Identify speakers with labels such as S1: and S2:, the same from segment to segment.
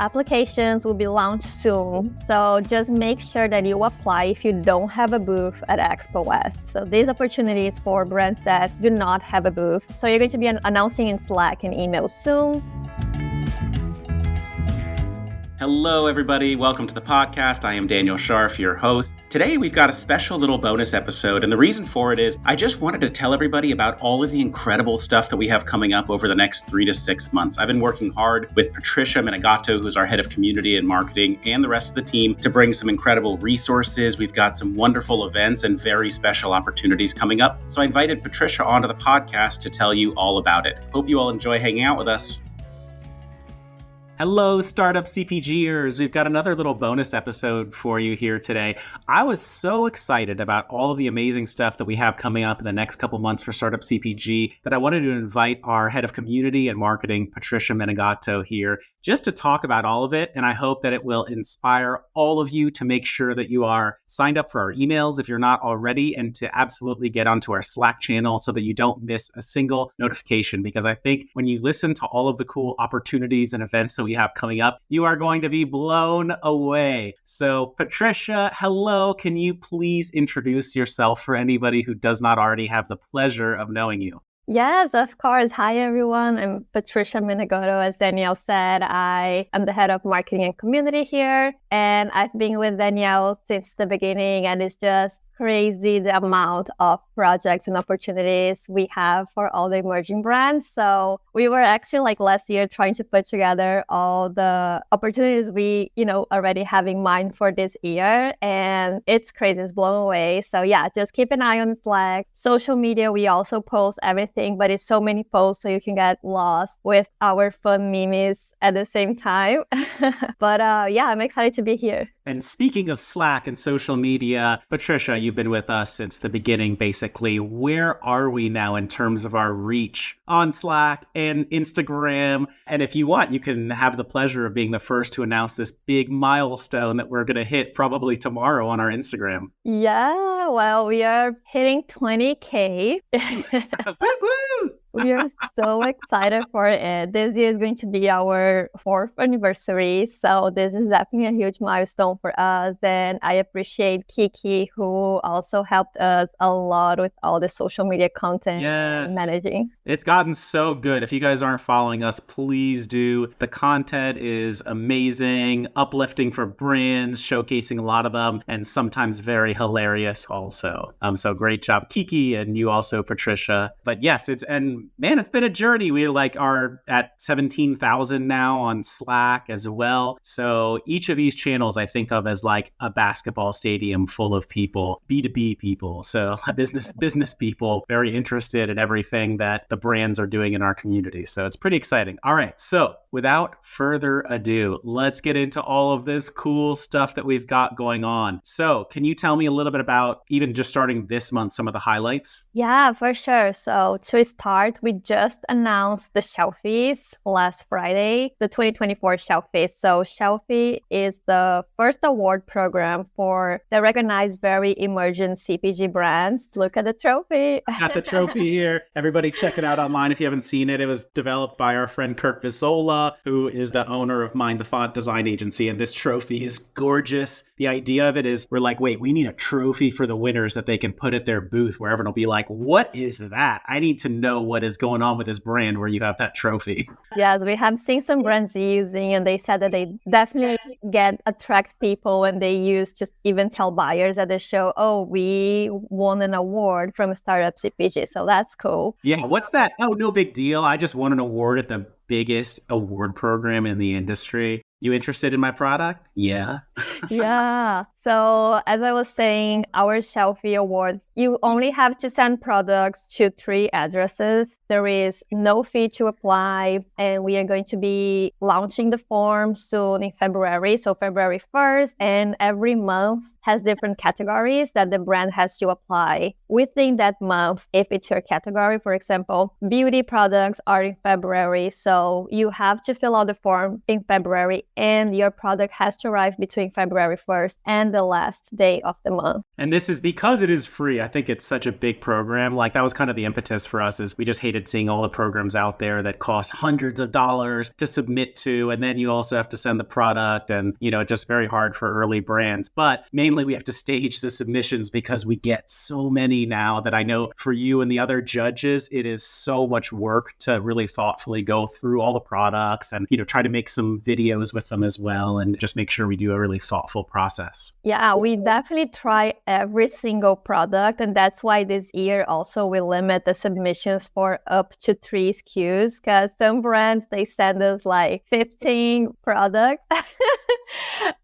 S1: Applications will be launched soon, so just make sure that you apply if you don't have a booth at Expo West. So these opportunities for brands that do not have a booth. So you're going to be announcing in Slack and email soon.
S2: Hello, everybody. Welcome to the podcast. I am Daniel Scharff, your host. Today, we've got a special little bonus episode, and the reason for it is I just wanted to tell everybody about all of the incredible stuff that we have coming up over the next 3 to 6 months. I've been working hard with Patricia Menegoto, who's our head of community and marketing, and the rest of the team to bring some incredible resources. We've got some wonderful events and very special opportunities coming up. So I invited Patricia onto the podcast to tell you all about it. Hope you all enjoy hanging out with us. Hello, Startup CPGers. We've got another little bonus episode for you here today. I was so excited about all of the amazing stuff that we have coming up in the next couple months for Startup CPG that I wanted to invite our head of community and marketing, Patricia Menegoto, here just to talk about all of it. And I hope that it will inspire all of you to make sure that you are signed up for our emails if you're not already, and to absolutely get onto our Slack channel so that you don't miss a single notification. Because I think when you listen to all of the cool opportunities and events that we have coming up, you are going to be blown away. So Patricia, hello. Can you please introduce yourself for anybody who does not already have the pleasure of knowing you?
S1: Yes, of course. Hi, everyone. I'm Patricia Menegoto. As Danielle said, I am the head of marketing and community here. And I've been with Danielle since the beginning, and it's just crazy the amount of projects and opportunities we have for all the emerging brands. So we were actually last year trying to put together all the opportunities we, already have in mind for this year. And it's crazy. It's blown away. So yeah, just keep an eye on Slack. Social media, we also post everything, but it's so many posts so you can get lost with our fun memes at the same time. But yeah, I'm excited to be here.
S2: And speaking of Slack and social media, Patricia, you've been with us since the beginning, basically. Where are we now in terms of our reach on Slack and Instagram? And if you want, you can have the pleasure of being the first to announce this big milestone that we're going to hit probably tomorrow on our Instagram.
S1: Yeah, well, we are hitting 20K. We are so excited for it. This year is going to be our 4th anniversary. So this is definitely a huge milestone for us. And I appreciate Kiki, who also helped us a lot with all the social media content managing.
S2: It's gotten so good. If you guys aren't following us, please do. The content is amazing, uplifting for brands, showcasing a lot of them, and sometimes very hilarious also. So great job, Kiki, and you also, Patricia. But yes, it's been a journey. We are at 17,000 now on Slack as well. So each of these channels I think of as like a basketball stadium full of people, B2B people. So business people very interested in everything that the brands are doing in our community. So it's pretty exciting. All right. So without further ado, let's get into all of this cool stuff that we've got going on. So can you tell me a little bit about, even just starting this month, some of the highlights?
S1: Yeah, for sure. So to start, we just announced the Shelfies last Friday, the 2024 Shelfies. So Shelfie is the first award program for the recognized very emergent CPG brands. Look at the trophy.
S2: Got the trophy here. Everybody check it out online if you haven't seen it. It was developed by our friend Kirk Visola, who is the owner of Mind the Font Design Agency. And this trophy is gorgeous. The idea of it is we're like, wait, we need a trophy for the winners that they can put at their booth where everyone will be like, what is that? I need to know what is going on with this brand where you have that trophy.
S1: Yes, we have seen some brands using, and they said that they definitely attract people when they use, just even tell buyers at the show, oh, we won an award from Startup CPG. So that's cool.
S2: Yeah, what's that? Oh, no big deal. I just won an award at the biggest award program in the industry. You interested in my product? Yeah.
S1: Yeah. So as I was saying, our Shelfie Awards, you only have to send products to 3 addresses. There is no fee to apply, and we are going to be launching the form soon in February. So February 1st, and every month has different categories that the brand has to apply within that month. If it's your category, for example, beauty products are in February. So you have to fill out the form in February, and your product has to arrive between February 1st and the last day of the month.
S2: And this is because it is free. I think it's such a big program. Like that was kind of the impetus for us, is we just hated seeing all the programs out there that cost hundreds of dollars to submit to. And then you also have to send the product, and, it's just very hard for early brands. But mainly we have to stage the submissions because we get so many now that I know for you and the other judges, it is so much work to really thoughtfully go through all the products and, try to make some videos with them as well, and just make sure we do a really thoughtful process.
S1: Yeah, we definitely try every single product. And that's why this year also we limit the submissions for up to 3 SKUs, because some brands, they send us like 15 products.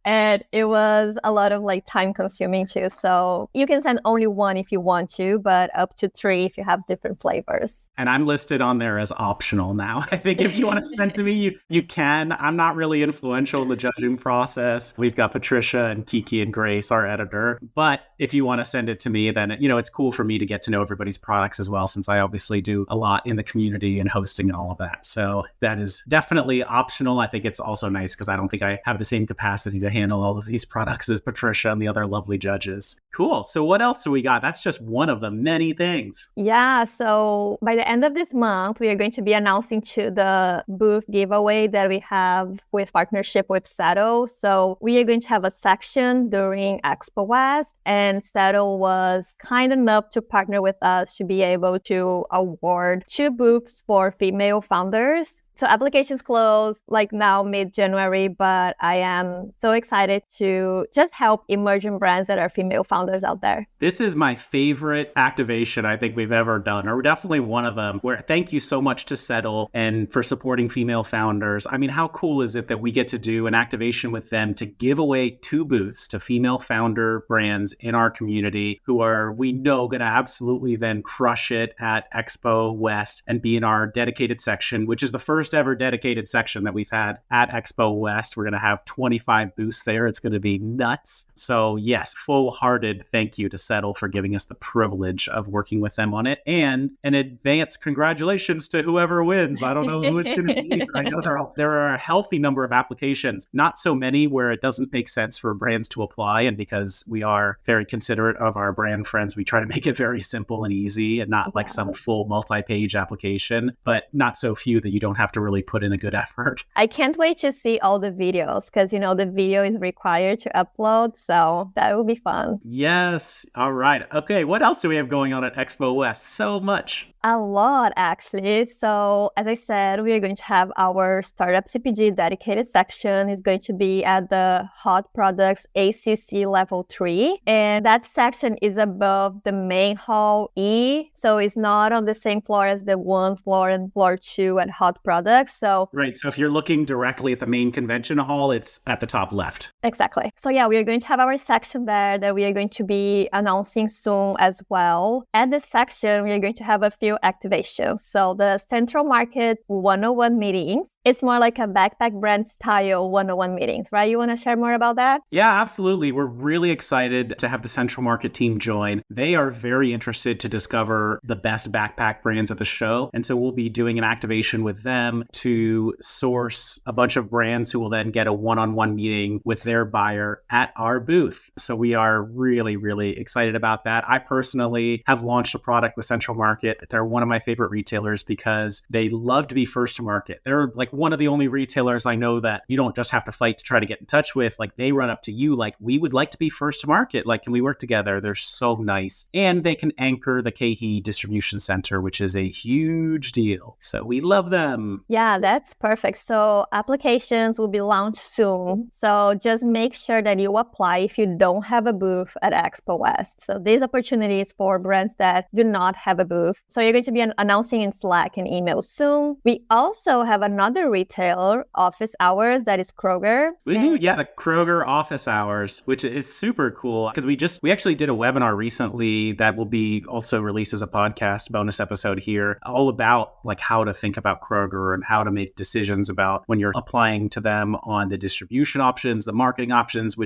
S1: And it was a lot of time consuming too. So you can send only 1 if you want to, but up to 3 if you have different flavors.
S2: And I'm listed on there as optional now. I think if you want to send to me, you can. I'm not really influential in the judging process. We've got Patricia and Kiki and Grace, our editor. But if you want to send it to me, then, it's cool for me to get to know everybody's products as well, since I obviously do a lot in the community and hosting and all of that. So that is definitely optional. I think it's also nice because I don't think I have the same capacity to handle all of these products as Patricia and the other lovely judges. Cool. So what else do we got? That's just one of the many things.
S1: Yeah. So by the end of this month, we are going to be announcing to the booth giveaway that we have with partnership with Sato. So we are going to have a section during Expo West, and Sato was kind enough to partner with us to be able to award 2 booths for female founders. So applications close now mid-January, but I am so excited to just help emerging brands that are female founders out there.
S2: This is my favorite activation I think we've ever done, or definitely one of them, where thank you so much to Settle and for supporting female founders. I mean, how cool is it that we get to do an activation with them to give away 2 booths to female founder brands in our community who are, we know, going to absolutely then crush it at Expo West and be in our dedicated section, which is the first ever dedicated section that we've had at Expo West. We're going to have 25 booths there. It's going to be nuts. So yes, full-hearted thank you to Settle for giving us the privilege of working with them on it. And an advance congratulations to whoever wins. I don't know who it's going to be. I know there are a healthy number of applications, not so many where it doesn't make sense for brands to apply. And because we are very considerate of our brand friends, we try to make it very simple and easy and not like some full multi-page application, but not so few that you don't have to really put in a good effort.
S1: I can't wait to see all the videos because, the video is required to upload. So that will be fun.
S2: Yes. All right. Okay. What else do we have going on at Expo West? So much.
S1: A lot, actually. So as I said, we are going to have our Startup CPG dedicated section. Is going to be at the Hot Products ACC Level 3. And that section is above the main hall E. So it's not on the same floor as the 1 floor and floor 2 at Hot Products. So
S2: right. So if you're looking directly at the main convention hall, it's at the top left.
S1: Exactly. So yeah, we are going to have our section there that we are going to be announcing soon as well. At this section, we are going to have a few activations. So the Central Market 101 meetings, it's more like a backpack brand style 101 meetings, right? You want to share more about that?
S2: Yeah, absolutely. We're really excited to have the Central Market team join. They are very interested to discover the best backpack brands at the show. And so we'll be doing an activation with them to source a bunch of brands who will then get a one-on-one meeting with their buyer at our booth. So we are really, really excited about that. I personally have launched a product with Central Market. They're one of my favorite retailers because they love to be first to market. They're like one of the only retailers I know that you don't just have to fight to try to get in touch with. Like they run up to you like, we would like to be first to market. Like, can we work together? They're so nice. And they can anchor the KHE distribution center, which is a huge deal. So we love them.
S1: Yeah, that's perfect. So applications will be launched soon. So just make sure that you apply if you don't have a booth at Expo West. So these opportunities for brands that do not have a booth. So you're going to be announcing in Slack and email soon. We also have another retailer, office hours, that is Kroger.
S2: Yeah, the Kroger office hours, which is super cool because we actually did a webinar recently that will be also released as a podcast bonus episode here, all about like how to think about Kroger and how to make decisions about when you're applying to them on the distribution options, the marketing options,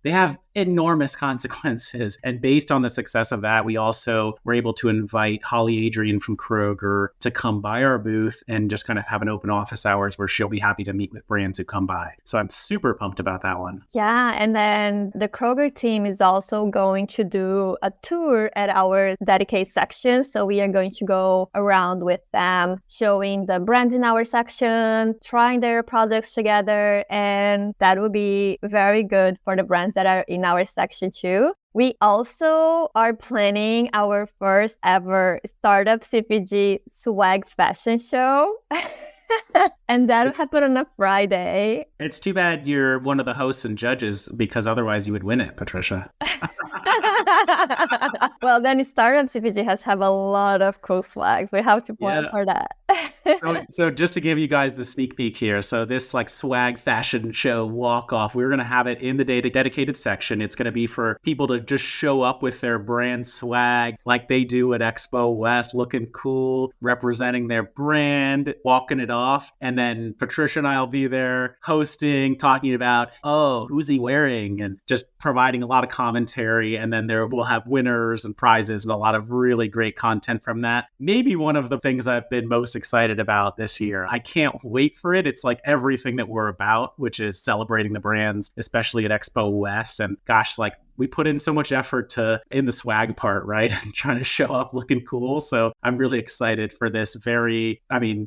S2: they have enormous consequences. And based on the success of that, we also were able to invite Holly Adrian from Kroger to come by our booth and just kind of have an open office hours where she'll be happy to meet with brands who come by. So I'm super pumped about that one.
S1: Yeah, and then the Kroger team is also going to do a tour at our dedicated section. So we are going to go around with them, showing the brands in our section, trying their products together, and that will be very good for the brands that are in our section too. We also are planning our first ever Startup CPG Swag fashion show. And that'll happen on a Friday.
S2: It's too bad you're one of the hosts and judges, because otherwise you would win it, Patricia.
S1: Well, then Startup CPG has to have a lot of cool swags. We have to plan for that.
S2: So just to give you guys the sneak peek here, so this like swag fashion show walk off, we're going to have it in the dedicated section. It's going to be for people to just show up with their brand swag like they do at Expo West, looking cool, representing their brand, walking it off. And then Patricia and I will be there hosting, talking about, oh, who's he wearing? And just providing a lot of commentary. And then we'll have winners and prizes and a lot of really great content from that. Maybe one of the things I've been most excited about this year. I can't wait for it. It's like everything that we're about, which is celebrating the brands, especially at Expo West. And gosh, like we put in so much effort in the swag part, right? And trying to show up looking cool. So I'm really excited for this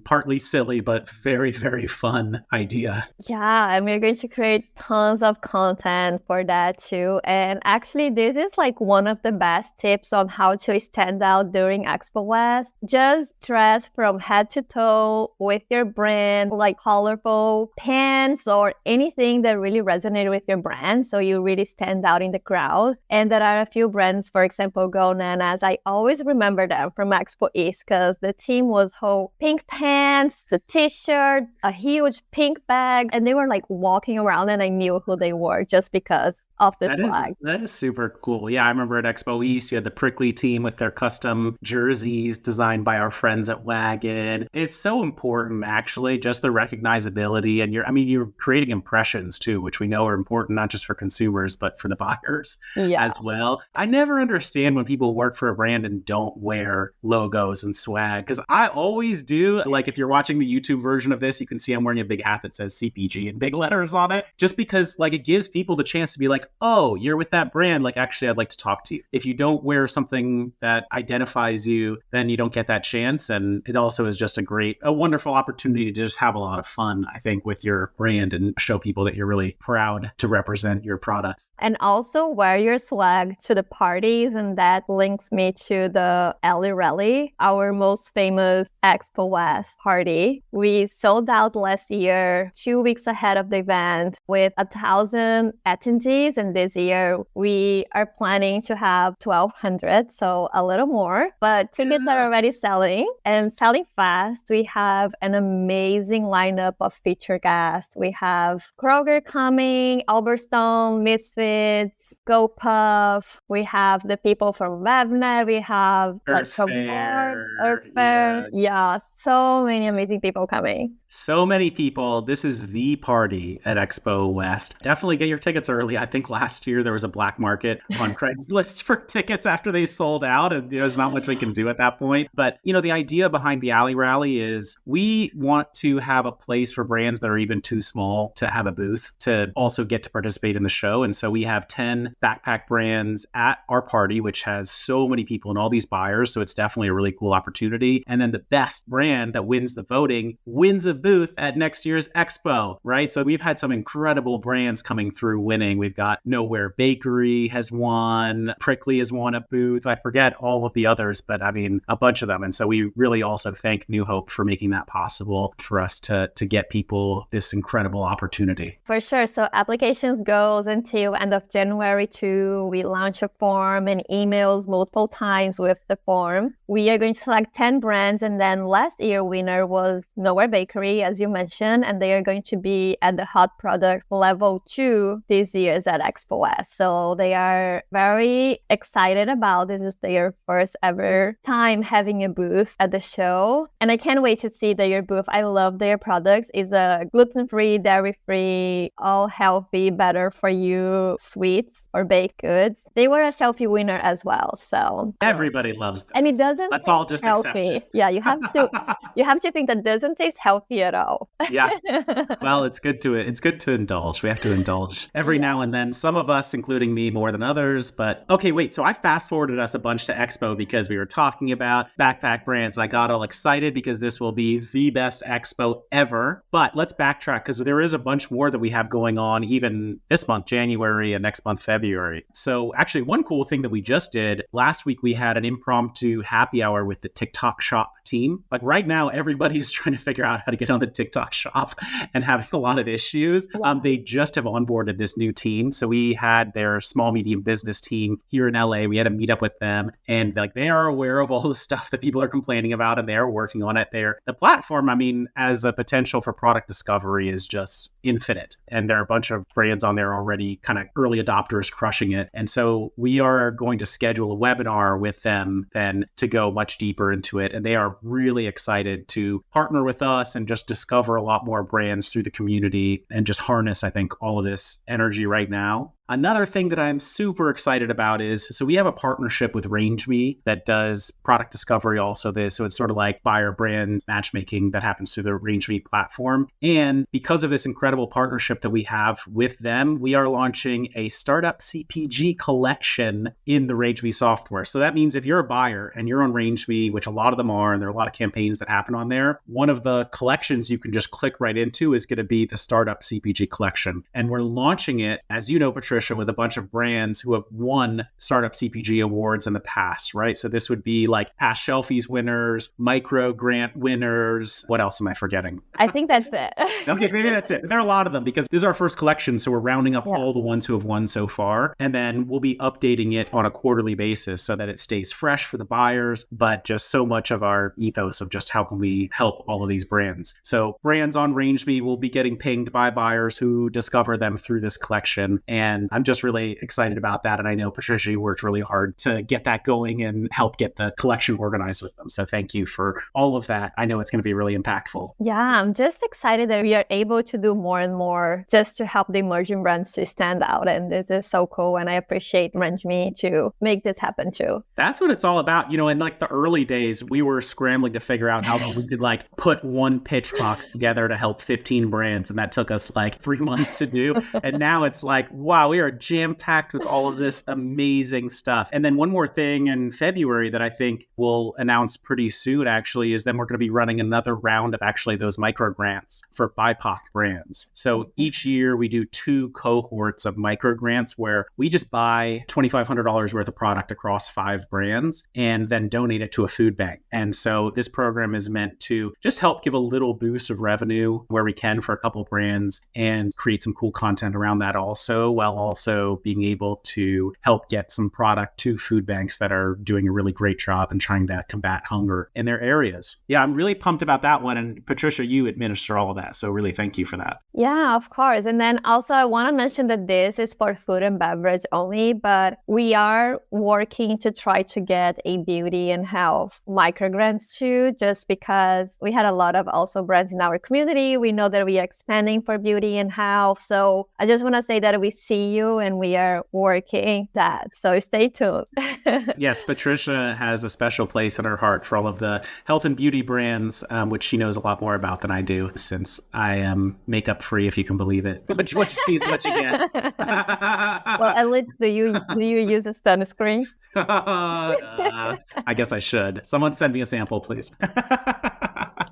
S2: partly silly, but very, very fun idea.
S1: Yeah, and we're going to create tons of content for that too. And actually, this is like one of the best tips on how to stand out during Expo West. Just dress from head to toe with your brand, like colorful pants or anything that really resonated with your brand. So you really stand out in the crowd. And there are a few brands, for example, Go Nanas. I always remember them from Expo East because the team was whole pink pants, the t-shirt, a huge pink bag, and they were like walking around and I knew who they were just because of the flag.
S2: That is super cool. Yeah, I remember at Expo East, you had the Prickly team with their custom jerseys designed by our friends at Wagon. It's so important, actually, just the recognizability. And you're creating impressions too, which we know are important, not just for consumers, but for the buyers as well. I never understand when people work for a brand and don't wear logos and swag, because I always do. Like if you're watching the YouTube version of this, you can see I'm wearing a big hat that says CPG in big letters on it, just because like it gives people the chance to be like, oh, you're with that brand. Like, actually, I'd like to talk to you. If you don't wear something that identifies you, then you don't get that chance. And it also is just a wonderful opportunity to just have a lot of fun, I think, with your brand and show people that you're really proud to represent your products.
S1: And also wear your swag to the parties. And that links me to the Alley Rally, our most famous Expo West party. We sold out last year, 2 weeks ahead of the event, with 1,000 attendees. And this year we are planning to have 1,200, so a little more. But tickets are already selling and selling fast. We have an amazing lineup of featured guests. We have Kroger coming, Albertstone, Misfits, GoPuff. We have the people from WebNet. We have Earthfare. Yeah, so many amazing people coming.
S2: So many people. This is the party at Expo West. Definitely get your tickets early. I think last year there was a black market on Craigslist for tickets after they sold out, and there's not much we can do at that point. But the idea behind the Alley Rally is we want to have a place for brands that are even too small to have a booth to also get to participate in the show. And so we have 10 backpack brands at our party, which has so many people and all these buyers. So it's definitely a really cool opportunity. And then the best brand that wins the voting wins a booth at next year's Expo, right? So we've had some incredible brands coming through winning. We've got Nowhere Bakery has won, Prickly has won a booth. I forget all of the others, but a bunch of them. And so we really also thank New Hope for making that possible for us to get people this incredible opportunity.
S1: For sure. So applications goes until end of January too. We launch a form and emails multiple times with the form. We are going to select 10 brands, and then last year winner was Nowhere Bakery. already, as you mentioned, and they are going to be at the hot product level 2 this year at Expo West. So they are very excited about this. Is their first ever time having a booth at the show. And I can't wait to see their booth. I love their products. It's a gluten-free, dairy-free, all healthy, better for you sweets or baked goods. They were a Shelfie winner as well. So
S2: everybody loves this.
S1: And it doesn't
S2: Let's all just accept it.
S1: Yeah, you have to think that doesn't taste healthy at all.
S2: Yeah. Well, it's good to indulge. We have to indulge every now and then. Some of us, including me, more than others. But okay, wait. So I fast forwarded us a bunch to Expo because we were talking about backpack brands, and I got all excited because this will be the best Expo ever. But let's backtrack because there is a bunch more that we have going on even this month, January, and next month, February. So actually, one cool thing that we just did last week, we had an impromptu happy hour with the TikTok shop team. Like right now, everybody's trying to figure out how to get on the TikTok shop and having a lot of issues. They just have onboarded this new team. So we had their small, medium business team here in LA. We had a meetup with them, and like they are aware of all the stuff that people are complaining about, and they're working on it. The platform, I mean, as a potential for product discovery is just infinite. And there are a bunch of brands on there already, kind of early adopters crushing it. And so we are going to schedule a webinar with them then to go much deeper into it. And they are really excited to partner with us and just discover a lot more brands through the community and just harness, I think, all of this energy right now. Another thing that I'm super excited about is, so we have a partnership with RangeMe that does product discovery also this. So it's sort of like buyer brand matchmaking that happens through the RangeMe platform. And because of this incredible partnership that we have with them, we are launching a Startup CPG collection in the RangeMe software. So that means if you're a buyer and you're on RangeMe, which a lot of them are, and there are a lot of campaigns that happen on there, one of the collections you can just click right into is going to be the Startup CPG collection. And we're launching it, as you know, Patricia, with a bunch of brands who have won Startup CPG Awards in the past, right? So this would be like past Shelfies winners, micro grant winners. What else am I forgetting?
S1: I think that's it.
S2: Okay, maybe that's it. There are a lot of them because this is our first collection. So we're rounding up all the ones who have won so far. And then we'll be updating it on a quarterly basis so that it stays fresh for the buyers, but just so much of our ethos of just how can we help all of these brands. So brands on RangeMe will be getting pinged by buyers who discover them through this collection. And I'm just really excited about that. And I know Patricia, you worked really hard to get that going and help get the collection organized with them. So thank you for all of that. I know it's going to be really impactful.
S1: Yeah, I'm just excited that we are able to do more and more just to help the emerging brands to stand out. And this is so cool. And I appreciate RangeMe to make this happen too.
S2: That's what it's all about. You know, in like the early days, we were scrambling to figure out how we could like put one pitch box together to help 15 brands. And that took us like 3 months to do. And now it's like, wow, we are jam-packed with all of this amazing stuff. And then one more thing in February that I think we'll announce pretty soon actually is then we're going to be running another round of actually those micro grants for BIPOC brands. So each year we do 2 cohorts of micro grants where we just buy $2,500 worth of product across 5 brands and then donate it to a food bank. And so this program is meant to just help give a little boost of revenue where we can for a couple brands and create some cool content around that also, while also being able to help get some product to food banks that are doing a really great job and trying to combat hunger in their areas. Yeah, I'm really pumped about that one. And Patricia, you administer all of that. So really thank you for that.
S1: Yeah, of course. And then also I want to mention that this is for food and beverage only, but we are working to try to get a beauty and health micro grants too, just because we had a lot of also brands in our community. We know that we are expanding for beauty and health. So I just want to say that we see you and we are working that. So stay tuned.
S2: Yes, Patricia has a special place in her heart for all of the health and beauty brands, which she knows a lot more about than I do, since I am makeup free, if you can believe it. But what you see is what you get.
S1: Well, at least do you use a sunscreen?
S2: I guess I should. Someone send me a sample, please.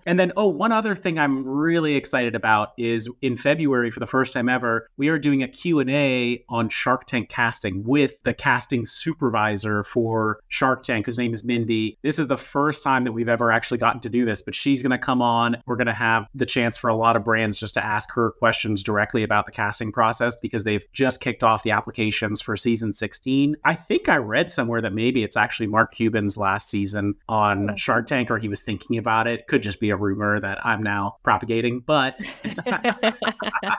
S2: And then, one other thing I'm really excited about is in February, for the first time ever, we are doing a Q&A on Shark Tank casting with the casting supervisor for Shark Tank, whose name is Mindy. This is the first time that we've ever actually gotten to do this, but she's going to come on. We're going to have the chance for a lot of brands just to ask her questions directly about the casting process because they've just kicked off the applications for season 16. I think I read somewhere that maybe it's actually Mark Cuban's last season on Shark Tank, or he was thinking about it. Could just be a rumor that I'm now propagating, but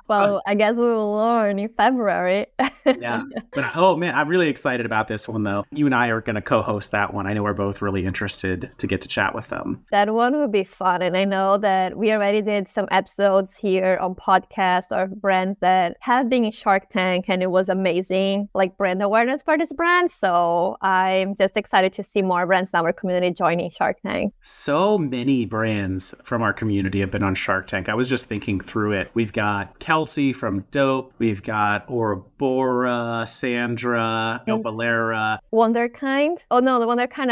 S1: Well, I guess we will learn in February.
S2: yeah. But oh man, I'm really excited about this one though. You and I are going to co-host that one. I know we're both really interested to get to chat with them.
S1: That one would be fun. And I know that we already did some episodes here on podcasts of brands that have been in Shark Tank, and it was amazing, like brand awareness for this brand. So I'm just excited to see more brands in our community joining Shark Tank.
S2: So many brands from our community have been on Shark Tank. I was just thinking through it. We've got Kelsey from Dope. We've got Ouroboros, Sandra, Valera.
S1: Wonderkind. Oh no, the Wonderkind,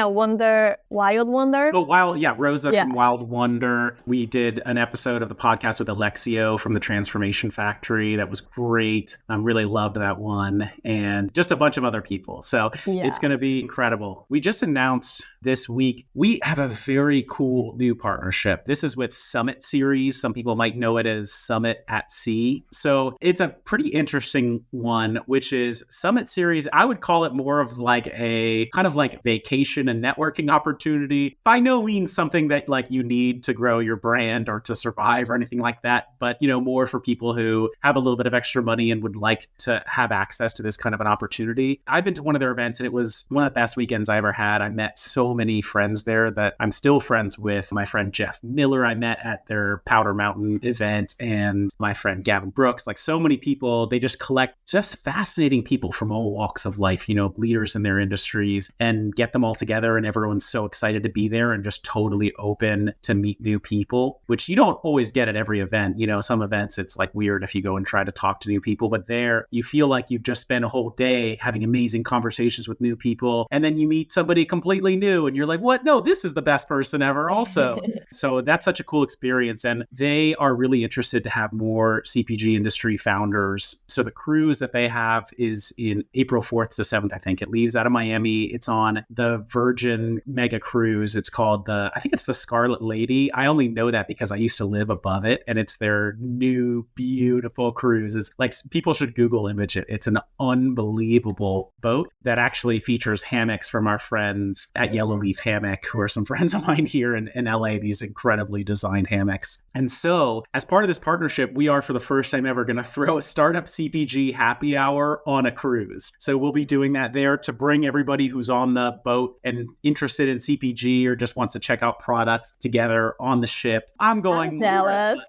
S1: Wild Wonder.
S2: Oh, Rosa from Wild Wonder. We did an episode of the podcast with Alexio from the Transformation Factory. That was great. I really loved that one. And just a bunch of other people. So it's going to be incredible. We just announced this week, we have a very cool new partnership. This is with Summit Series. Some people might know it as Summit at Sea. So it's a pretty interesting one, which is Summit Series. I would call it more of like a kind of like vacation and networking opportunity. By no means something that like you need to grow your brand or to survive or anything like that, but more for people who have a little bit of extra money and would like to have access to this kind of an opportunity. I've been to one of their events and it was one of the best weekends I ever had. I met so many friends there that I'm still friends with. My friend Jeff Miller, I met at their Powder Mountain event, and my friend Gavin Brooks, like so many people. They just collect just fascinating people from all walks of life, leaders in their industries, and get them all together. And everyone's so excited to be there and just totally open to meet new people, which you don't always get at every event. Some events, it's like weird if you go and try to talk to new people, but there you feel like you've just spent a whole day having amazing conversations with new people. And then you meet somebody completely new and you're like, what? No, this is the best person ever also. So that's such a cool experience. And they are really interested to have more CPG industry founders. So the cruise that they have is in April 4th to 7th, I think. It leaves out of Miami. It's on the Virgin Mega Cruise. It's called I think it's the Scarlet Lady. I only know that because I used to live above it, and it's their new beautiful cruise. It's like, people should Google image it. It's an unbelievable boat that actually features hammocks from our friends at Yellow Leaf Hammock, who are some friends of mine here in LA, these incredibly designed hammocks. And so as part of this partnership, we are for the first time ever going to throw a Startup CPG happy hour on a cruise. So we'll be doing that there to bring everybody who's on the boat and interested in CPG or just wants to check out products together on the ship. I'm
S1: jealous.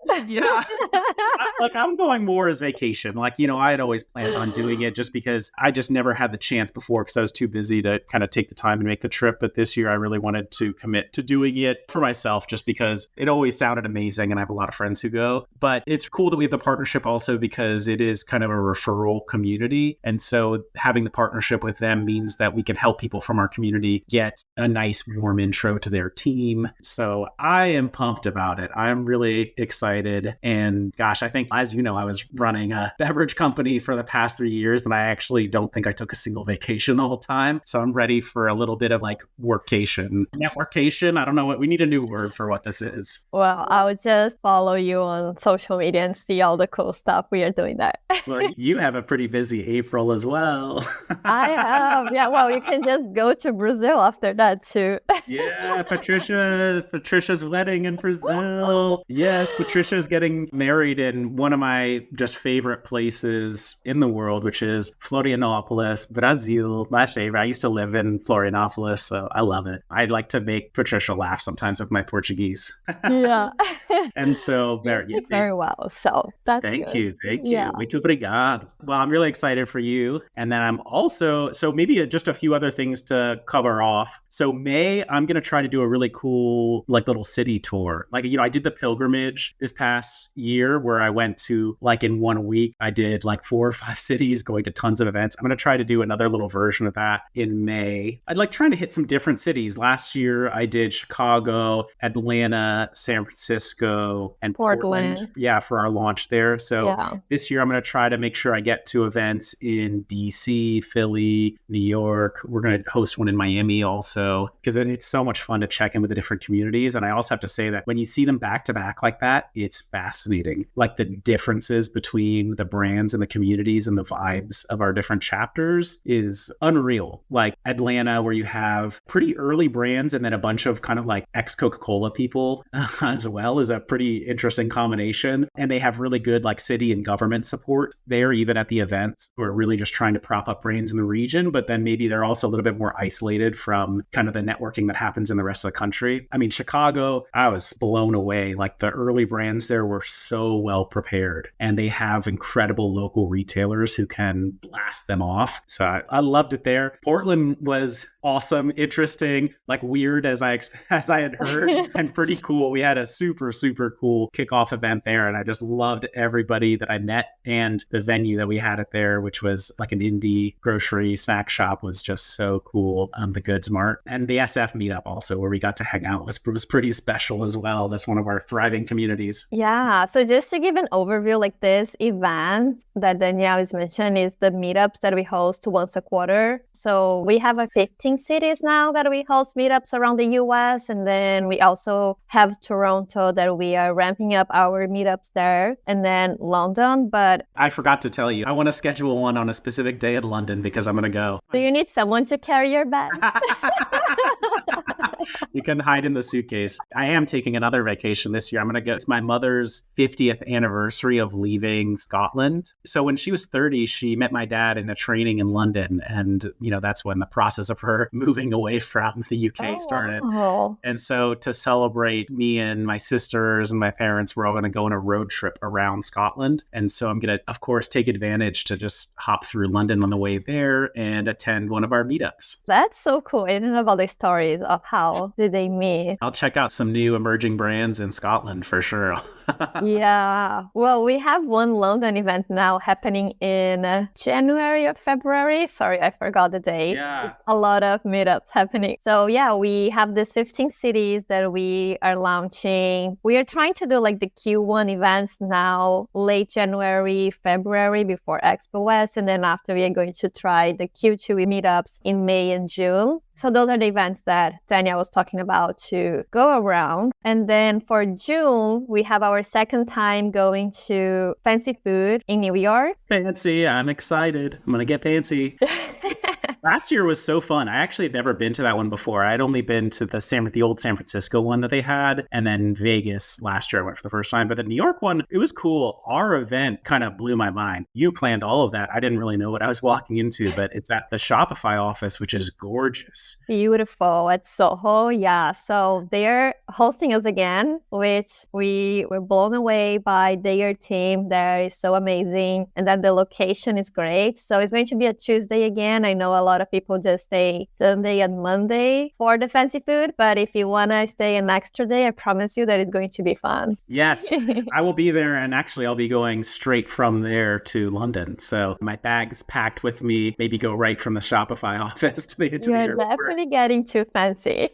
S2: I'm going more as vacation. I had always planned on doing it just because I just never had the chance before because I was too busy to kind of take the time and make the trip. But this year I really wanted to commit to doing it for myself just because it always sounded amazing and I have a lot of friends who go. But it's cool that we have the partnership also because it is kind of a referral community. And so having the partnership with them means that we can help people from our community get a nice warm intro to their team. So I am pumped about it. I'm really excited. And gosh, I think, as you know, I was running a beverage company for the past 3 years and I actually don't think I took a single vacation the whole time. So I'm ready for a little bit of like workation, networkation. I don't know we need a new word for what this is.
S1: Well, I would just follow you on social media and see all the cool stuff we are doing there.
S2: Well, you have a pretty busy April as well.
S1: I have. Yeah, well, you can just go to Brazil after that too.
S2: Yeah, Patricia's wedding in Brazil. Yes, Patricia's getting married in one of my just favorite places in the world, which is Florianópolis, Brazil. My favorite. I used to live in Florianópolis, so I love it. I like to make Patricia laugh sometimes with my Portuguese.
S1: Yeah.
S2: And so
S1: very well. So that's
S2: Thank
S1: good.
S2: you. Muito obrigado. Well, I'm really excited for you. And then I'm also, so maybe just a few other things to cover off. So May, I'm going to try to do a really cool, like little city tour. Like, I did the pilgrimage this past year where I went to like in 1 week, I did like 4 or 5 cities going to tons of events. I'm going to try to do another little version of that in May. I'd like trying to hit some different cities. Last year I did Chicago, Atlanta, San Francisco, and Portland. Yeah, for our launch there. So this year I'm going to try to make sure I get to events in DC, Philly, New York. We're going to host one in Miami also because it's so much fun to check in with the different communities. And I also have to say that when you see them back to back like that, it's fascinating. Like the differences between the brands and the communities and the vibes of our different chapters is unreal. Like Atlanta, where you have pretty early brands and then a bunch of kind of like ex-Coca-Cola people local as well is a pretty interesting combination. And they have really good like city and government support there, even at the events, who are really just trying to prop up brands in the region. But then maybe they're also a little bit more isolated from kind of the networking that happens in the rest of the country. I mean, Chicago, I was blown away. Like the early brands there were so well prepared, and they have incredible local retailers who can blast them off. So I loved it there. Portland was awesome, interesting, like weird as I had heard, and pretty cool. We had a super cool kickoff event there, and I just loved everybody that I met, and the venue that we had it there, which was like an indie grocery snack shop, was just so cool. The Goods Mart and the SF meetup also, where we got to hang out, was pretty special as well. That's one of our thriving communities.
S1: Yeah. So just to give an overview, like this event that Danielle is mentioned is the meetups that we host once a quarter. So we have 15 cities now that we host meetups around the US. And then we also have Toronto that we are ramping up our meetups there, and then London. But
S2: I forgot to tell you, I want to schedule one on a specific day in London because I'm going to go.
S1: Do you need someone to carry your bag?
S2: You can hide in the suitcase. I am taking another vacation this year. I'm going to go. It's my mother's 50th anniversary of leaving Scotland. So when she was 30, she met my dad in a training in London. And, that's when the process of her moving away from the UK started.
S1: Oh.
S2: And so to celebrate, me and my sisters and my parents were all going to go on a road trip around Scotland. And so I'm going to, of course, take advantage to just hop through London on the way there and attend one of our meetups.
S1: That's so cool. I didn't know about the stories of how did they meet.
S2: I'll check out some new emerging brands in Scotland for sure.
S1: Yeah. Well, we have one London event now happening in January or February. Sorry, I forgot the date.
S2: Yeah.
S1: It's a lot of meetups happening. So yeah, we have these 15 cities that we are launching. We are trying to do like the Q1 events now, late January, February before Expo West. And then after we are going to try the Q2 meetups in May and June. So those are the events that Danielle was talking about to go around. And then for June, we have our second time going to Fancy Food in New York.
S2: Fancy. I'm excited. I'm going to get fancy. Last year was so fun. I actually had never been to that one before. I'd only been to the old San Francisco one that they had, and then Vegas last year I went for the first time. But the New York one, it was cool. Our event kind of blew my mind. You planned all of that. I didn't really know what I was walking into, but it's at the Shopify office, which is gorgeous.
S1: Beautiful at Soho. Yeah. So they're hosting us again, which we were blown away by their team. That is so amazing. And then the location is great. So it's going to be a Tuesday again. I know a lot of people just stay Sunday and Monday for the Fancy Food, but if you want to stay an extra day, I promise you that it's going to be fun.
S2: Yes, I will be there, and actually I'll be going straight from there to London. So my bag's packed with me, maybe go right from the Shopify office to the airport.
S1: You're definitely getting too fancy.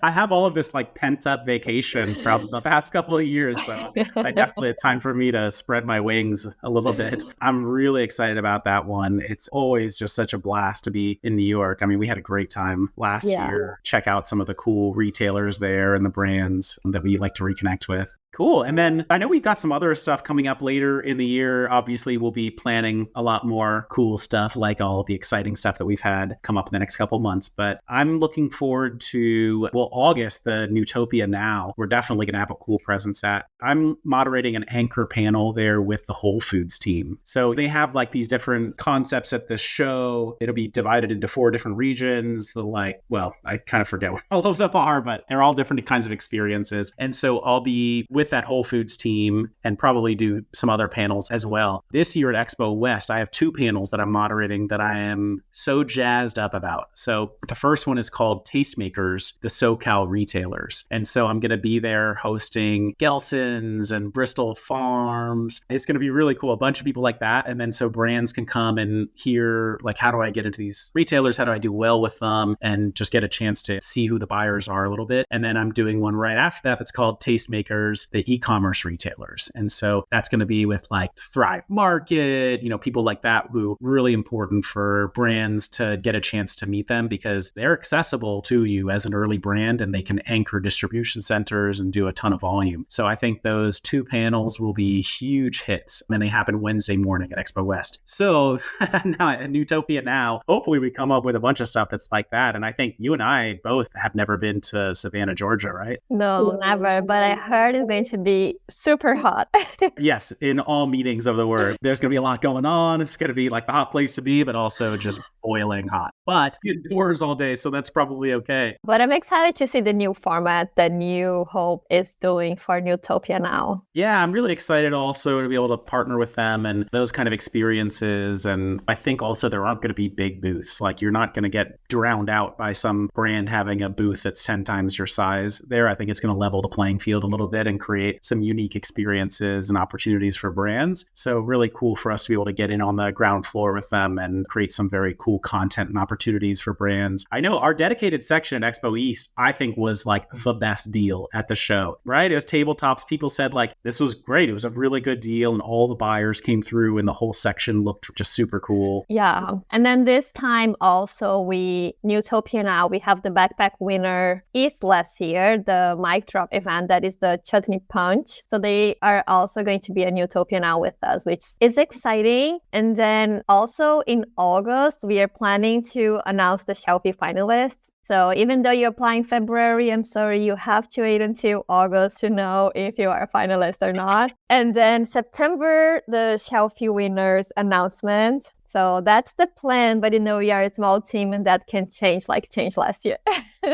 S2: I have all of this like pent up vacation from the past couple of years. So I definitely it's time for me to spread my wings a little bit. I'm really excited about that one. It's always just such a blast to be in New York. I mean, we had a great time last year. Check out some of the cool retailers there and the brands that we like to reconnect with. Cool. And then I know we've got some other stuff coming up later in the year. Obviously, we'll be planning a lot more cool stuff, like all the exciting stuff that we've had come up in the next couple of months. But I'm looking forward to, August, the Newtopia Now. We're definitely going to have a cool presence at. I'm moderating an anchor panel there with the Whole Foods team. So they have like these different concepts at the show. It'll be divided into 4 different regions. I kind of forget what all of them are, but they're all different kinds of experiences. And so I'll be with that Whole Foods team and probably do some other panels as well. This year at Expo West, I have 2 panels that I'm moderating that I am so jazzed up about. So the first one is called Tastemakers, the SoCal Retailers. And so I'm going to be there hosting Gelson's and Bristol Farms. It's going to be really cool. A bunch of people like that. And then so brands can come and hear, like, how do I get into these retailers? How do I do well with them? And just get a chance to see who the buyers are a little bit. And then I'm doing one right after that that's called Tastemakers, the e-commerce retailers. And so that's going to be with like Thrive Market, people like that who really important for brands to get a chance to meet them because they're accessible to you as an early brand and they can anchor distribution centers and do a ton of volume. So I think think those 2 panels will be huge hits, and they happen Wednesday morning at Expo West. So now at Newtopia Now, hopefully we come up with a bunch of stuff that's like that. And I think you and I both have never been to Savannah, Georgia, right?
S1: No, never. But I heard it's going to be super hot.
S2: Yes, in all meanings of the word. There's going to be a lot going on. It's going to be like the hot place to be, but also just boiling hot. But indoors all day, so that's probably okay.
S1: But I'm excited to see the new format that New Hope is doing for Newtopia Now.
S2: Yeah, I'm really excited also to be able to partner with them and those kind of experiences. And I think also there aren't going to be big booths. Like you're not going to get drowned out by some brand having a booth that's 10 times your size there. I think it's going to level the playing field a little bit and create some unique experiences and opportunities for brands. So really cool for us to be able to get in on the ground floor with them and create some very cool content and opportunities for brands. I know our dedicated section at Expo East, I think was like the best deal at the show, right? It was tabletops. People said like, this was great. It was a really good deal. And all the buyers came through and the whole section looked just super cool.
S1: Yeah. And then this time also Newtopia Now, we have the backpack winner East last year, the mic drop event that is the Chutney Punch. So they are also going to be a Newtopia Now with us, which is exciting. And then also in August, we are planning to announce the Shelfie finalists. So even though you apply in February, I'm sorry, you have to wait until August to know if you are a finalist or not. And then September, the Shelfie winners announcement. So that's the plan, but we are a small team and that can change last year.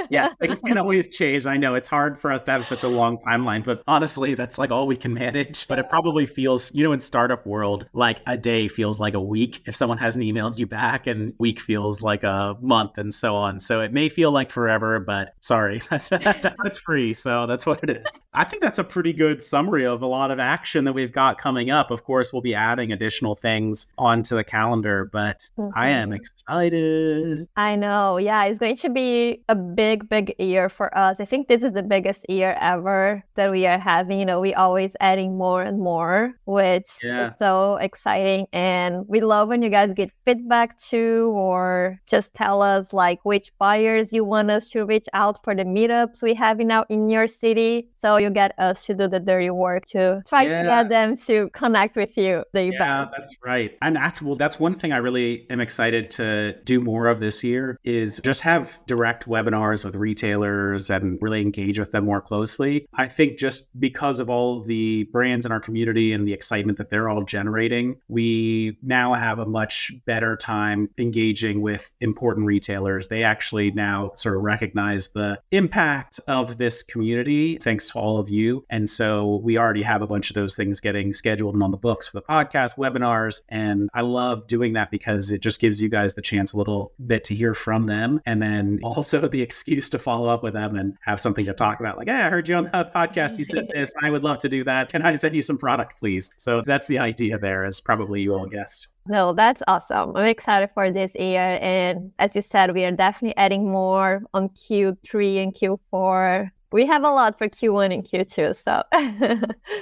S2: Yes, things can always change. I know it's hard for us to have such a long timeline, but honestly, that's like all we can manage. But it probably feels, in startup world, like a day feels like a week if someone hasn't emailed you back, and week feels like a month and so on. So it may feel like forever, but sorry, that's free. So that's what it is. I think that's a pretty good summary of a lot of action that we've got coming up. Of course, we'll be adding additional things onto the calendar, but I am excited.
S1: I know. Yeah, it's going to be a big year for us. I think this is the biggest year ever that we are having. We always adding more and more, which is so exciting. And we love when you guys get feedback too, or just tell us like which buyers you want us to reach out for the meetups we have in your city. So you get us to do the dirty work to try to get them to connect with you.
S2: Yeah, that's right. And that's one thing I really am excited to do more of this year is just have direct webinars with retailers and really engage with them more closely. I think just because of all the brands in our community and the excitement that they're all generating, we now have a much better time engaging with important retailers. They actually now sort of recognize the impact of this community thanks to all of you. And so we already have a bunch of those things getting scheduled and on the books for the podcast, webinars. And I love doing that because it just gives you guys the chance a little bit to hear from them. And then also the excuse to follow up with them and have something to talk about. Like, hey, I heard you on the podcast. You said this. I would love to do that. Can I send you some product, please? So that's the idea there, as probably you all guessed.
S1: No, that's awesome. I'm excited for this year. And as you said, we are definitely adding more on Q3 and Q4. We have a lot for Q1 and Q2, so.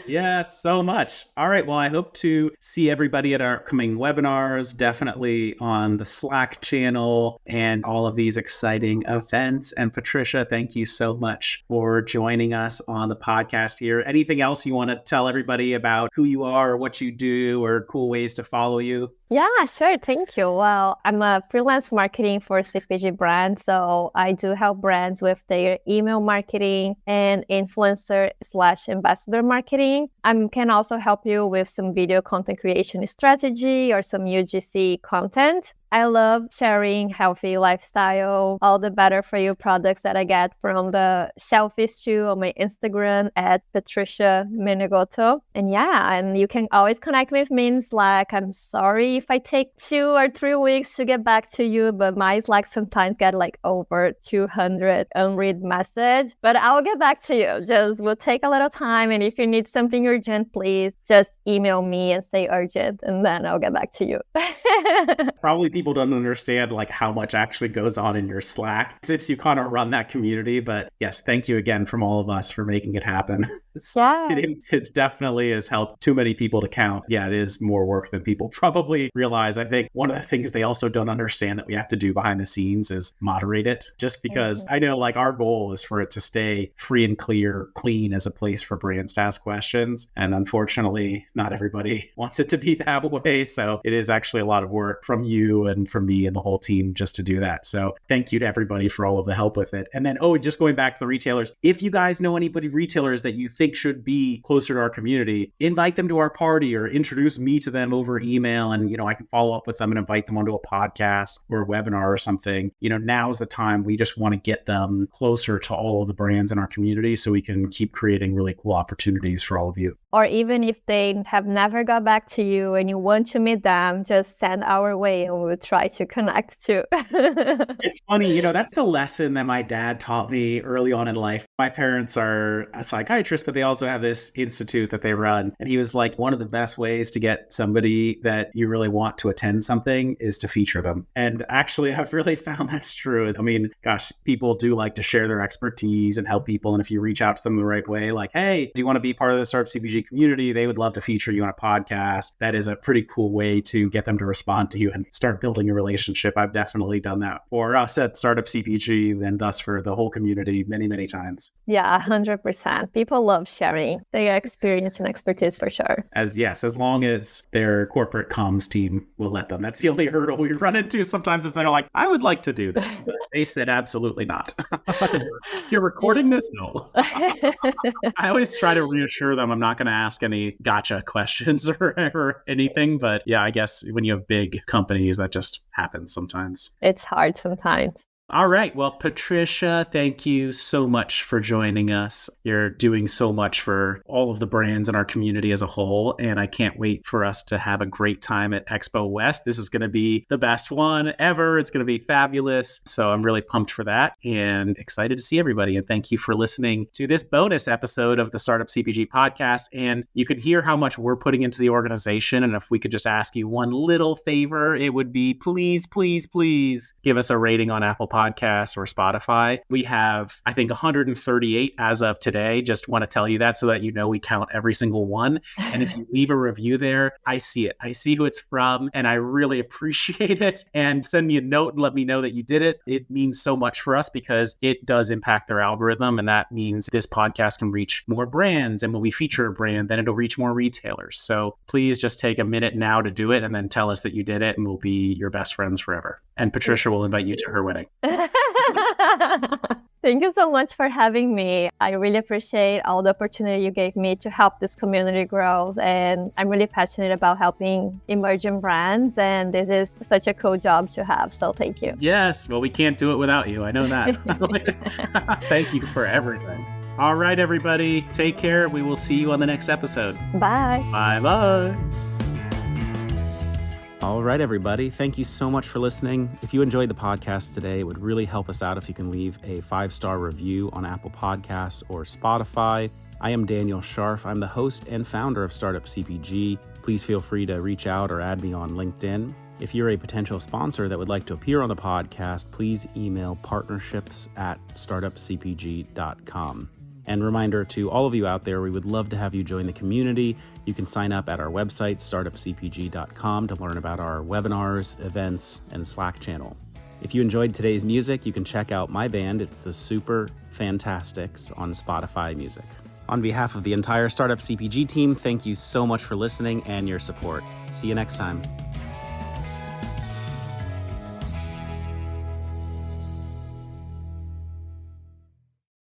S2: Yeah, so much. All right. Well, I hope to see everybody at our upcoming webinars, definitely on the Slack channel and all of these exciting events. And Patricia, thank you so much for joining us on the podcast here. Anything else you want to tell everybody about who you are or what you do or cool ways to follow you?
S1: Yeah, sure. Thank you. Well, I'm a freelance marketing for CPG brands. So I do help brands with their email marketing and influencer/ambassador marketing. I can also help you with some video content creation strategy or some UGC content. I love sharing healthy lifestyle, all the better for you products that I get from the Shelfie too on my Instagram at Patricia Menegoto. And you can always connect with me in Slack. I'm sorry if I take 2 or 3 weeks to get back to you, but my Slack sometimes get like over 200 unread message, but I'll get back to you. Just will take a little time. And if you need something urgent, please just email me and say urgent, and then I'll get back to you.
S2: Probably people don't understand like how much actually goes on in your Slack since you kind of run that community. But yes, thank you again from all of us for making it happen. It definitely has helped too many people to count. Yeah, it is more work than people probably realize. I think one of the things they also don't understand that we have to do behind the scenes is moderate it, just because I know like our goal is for it to stay free and clean as a place for brands to ask questions. And unfortunately, not everybody wants it to be that way. So it is actually a lot of work from you and from me and the whole team just to do that. So thank you to everybody for all of the help with it. And then, just going back to the retailers, if you guys know anybody retailers that you think should be closer to our community, invite them to our party or introduce me to them over email. And, I can follow up with them and invite them onto a podcast or a webinar or something. Now's the time. We just want to get them closer to all of the brands in our community so we can keep creating really cool opportunities for all of you.
S1: Or even if they have never got back to you and you want to meet them, just send our way and we'll try to connect too.
S2: It's funny, that's the lesson that my dad taught me early on in life. My parents are a psychiatrist, but they also have this institute that they run. And he was like, one of the best ways to get somebody that you really want to attend something is to feature them. And actually, I've really found that's true. I mean, gosh, people do like to share their expertise and help people. And if you reach out to them the right way, like, hey, do you want to be part of the Startup CPG community? They would love to feature you on a podcast. That is a pretty cool way to get them to respond to you and start building a relationship. I've definitely done that for us at Startup CPG and thus for the whole community many, many times.
S1: Yeah, 100%. People love sharing their experience and expertise for sure.
S2: As long as their corporate comms team will let them. That's the only hurdle we run into sometimes is they're like, I would like to do this. But they said, absolutely not. You're recording this? No. I always try to reassure them I'm not going to ask any gotcha questions or anything. But yeah, I guess when you have big companies, that just happens sometimes.
S1: It's hard sometimes.
S2: All right. Well, Patricia, thank you so much for joining us. You're doing so much for all of the brands in our community as a whole, and I can't wait for us to have a great time at Expo West. This is going to be the best one ever. It's going to be fabulous. So I'm really pumped for that and excited to see everybody. And thank you for listening to this bonus episode of the Startup CPG podcast. And you can hear how much we're putting into the organization. And if we could just ask you one little favor, it would be please, please, please give us a rating on Apple Podcasts or Spotify. We have, I think, 138 as of today. Just want to tell you that so that we count every single one. And if you leave a review there, I see it. I see who it's from, and I really appreciate it. And send me a note and let me know that you did it. It means so much for us because it does impact their algorithm, and that means this podcast can reach more brands. And when we feature a brand, then it'll reach more retailers. So please just take a minute now to do it and then tell us that you did it, and we'll be your best friends forever. And Patricia will invite you to her wedding.
S1: Thank you so much for having me. I really appreciate all the opportunity you gave me to help this community grow. And I'm really passionate about helping emerging brands. And this is such a cool job to have. So thank you. Yes.
S2: Well, we can't do it without you. I know that. Thank you for everything. All right, everybody. Take care. We will see you on the next episode.
S1: Bye.
S2: Bye-bye. All right, everybody. Thank you so much for listening. If you enjoyed the podcast today, it would really help us out if you can leave a 5-star review on Apple Podcasts or Spotify. I am Daniel Scharff. I'm the host and founder of Startup CPG. Please feel free to reach out or add me on LinkedIn. If you're a potential sponsor that would like to appear on the podcast, please email partnerships@startupcpg.com. And reminder to all of you out there, we would love to have you join the community. You can sign up at our website, startupcpg.com, to learn about our webinars, events, and Slack channel. If you enjoyed today's music, you can check out my band. It's the Super Fantastics on Spotify Music. On behalf of the entire Startup CPG team, thank you so much for listening and your support. See you next time.